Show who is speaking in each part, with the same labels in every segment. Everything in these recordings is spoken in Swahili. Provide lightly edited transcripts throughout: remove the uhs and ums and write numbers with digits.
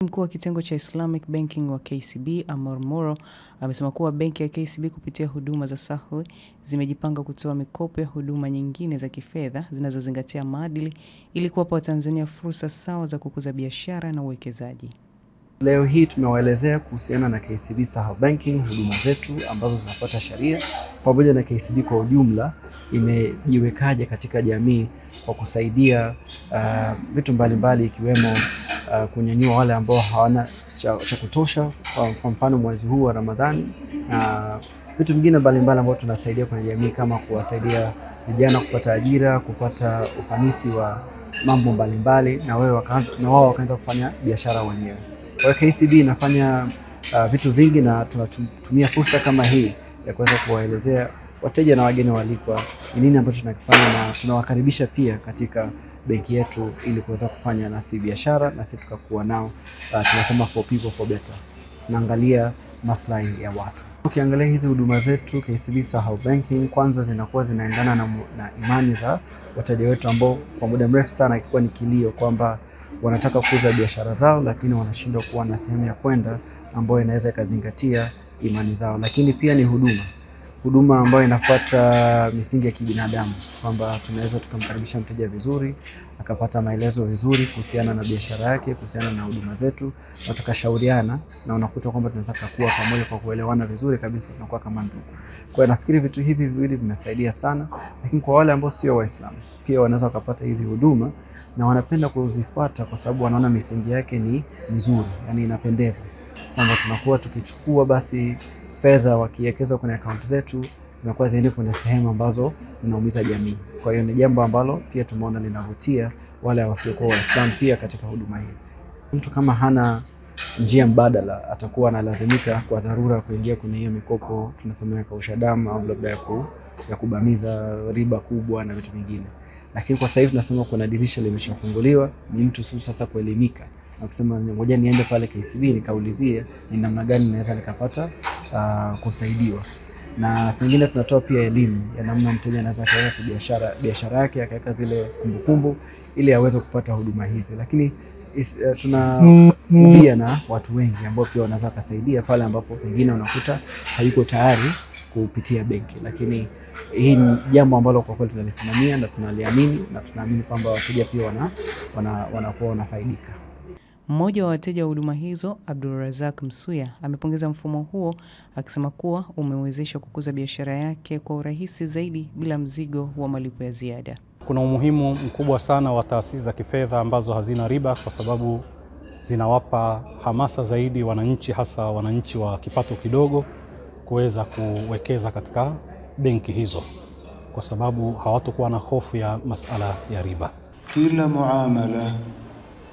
Speaker 1: Mkuu wa kitengo cha Islamic Banking wa KCB, Amor Moro, amesema kuwa benki ya KCB kupitia huduma za Sahwi zimejipanga kutoa mikopo ya huduma nyingine za kifedha zinazozingatia maadili ili kuwapa Watanzania fursa sawa za kukuza biashara na uwekezaji.
Speaker 2: Leo hii tumewaelezea kuhusiana na KCB Sahwi Banking, huduma zetu ambazo zinafuata sharia, pamoja na KCB kwa ujumla imejiwekaje katika jamii kwa kusaidia vitu mbalimbali ikiwemo kunyanyua wale ambao hawana cha kutosha, kwa mfano mwezi huu wa Ramadhani, na vitu vingine mbalimbali ambavyo tunasaidia kwenye jamii kama kuwasaidia vijana kupata ajira, kupata ufanisi wa mambo mbalimbali, na wao wakaanza kufanya biashara wenyewe. Kwa KCB inafanya vitu vingi, na tunatumia fursa kama hii ya kuweza kuwaelezea wateja na wageni walikwa ni nini ambacho tunakifanya, na tunawakaribisha pia katika benki yetu ili kuweza kufanya nasi biashara na sisi tukakuwa nao. Tunasema for people for better. Tunaangalia maslahi ya watu. Ukiangalia hizi huduma zetu KCB Sahwi Banking, kwanza zinakuwa zinaendana na imani za wateja wetu ambao kwa muda mrefu sana ilikuwa ni kilio kwamba wanataka kuuza biashara zao lakini wanashindwa kuwa na sehemu ya kwenda ambayo inaweza ikazingatia imani zao. Lakini pia ni huduma ambayo inafuata misingi ya kibinadamu, kwamba tunaweza tukamkaribisha mteja vizuri, akapata maelezo vizuri kuhusiana na biashara yake, kuhusiana na huduma zetu, na tukashauriana, na unakuta kwamba tunaweza kukua pamoja kwa kuelewana vizuri kabisa, tunakuwa kama ndugu. Kwa hiyo nafikiri vitu hivi viwili vinasaidia sana, lakini kwa wale ambao sio Waislamu pia wanaweza kupata hizi huduma na wanapenda kuzifuata kwa sababu wanaona misingi yake ni nzuri, yani inapendeza. Kwamba tunakuwa tukichukua basi fedha wakiwekeza kwenye akaunti zetu zinakuwa zaidi kwenye sehemu ambazo zinaumiza jamii. Kwa hiyo ni jambo ambalo pia tumeona linavutia wale wasiokuwa Waislamu pia katika huduma hizi. Mtu kama hana njia mbadala atakuwa analazimika kwa dharura kuingia kwenye hiyo mikopo, tunasema ya kausha damu au labda ya kubamiza riba kubwa na vitu vingine. Lakini kwa sasa hivi tunasema kuna dirisha limeshafunguliwa, ni mtu sasa kuelimika. Akisema ngoja niende pale KCB nikaulizie ni namna gani naweza nikapata kusaidiwa. Na singine tunatoa pia elimu ya namna mteja anaweza kuweka biashara yake, akaweka zile kumbukumbu ili aweze kupata huduma hizi. Lakini tunakuja na watu wengi ambao pia wanaweza kusaidia pale ambapo pengine unakuta hayuko tayari kupitia benki. Lakini hii ni jambo ambalo kwa kweli tunalisimamia na tunaliamini, na tunaamini kwamba wateja pia wanakuwa wanafaidika.
Speaker 1: Mmoja wa wateja wa huduma hizo, Abdulrazak Msuya, amepongeza mfumo huo akisema kuwa umewezesha kukuza biashara yake kwa urahisi zaidi bila mzigo wa malipo ya ziada.
Speaker 3: Kuna umuhimu mkubwa sana wa taasisi za kifedha ambazo hazina riba, kwa sababu zinawapa hamasa zaidi wananchi, hasa wananchi wa kipato kidogo, kuweza kuwekeza katika benki hizo, kwa sababu hawatakuwa na hofu ya masala ya riba.
Speaker 4: Kila muamala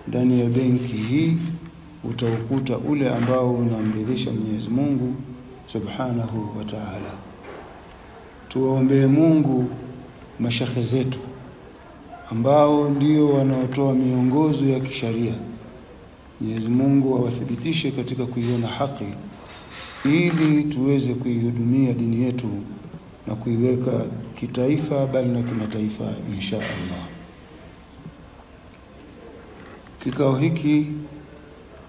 Speaker 4: ndani ya benki hii utaukuta ule ambao unamridhisha Mwenyezi Mungu Subhanahu wa Ta'ala. Tuombe Mungu mashekhe zetu ambao ndio wanaotoa miongozo ya kisharia. Mwenyezi Mungu awathibitishe katika kuiona haki ili tuweze kuihudumia dini yetu na kuiweka kitaifa bali na kimataifa insha Allah. Kikao hiki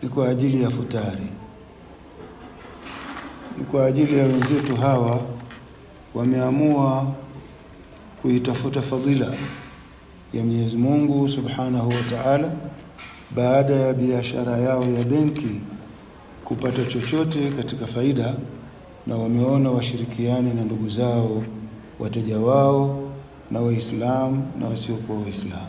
Speaker 4: ni kwa ajili ya futari, ni kwa ajili ya wenzetu hawa wameamua kuitafuta fadhila ya Mwenyezi Mungu Subhanahu wa Ta'ala baada ya biashara yao ya benki kupata chochote katika faida, na wameona washirikiane na ndugu zao, wateja wao na Waislamu na wasiokuwa Waislamu.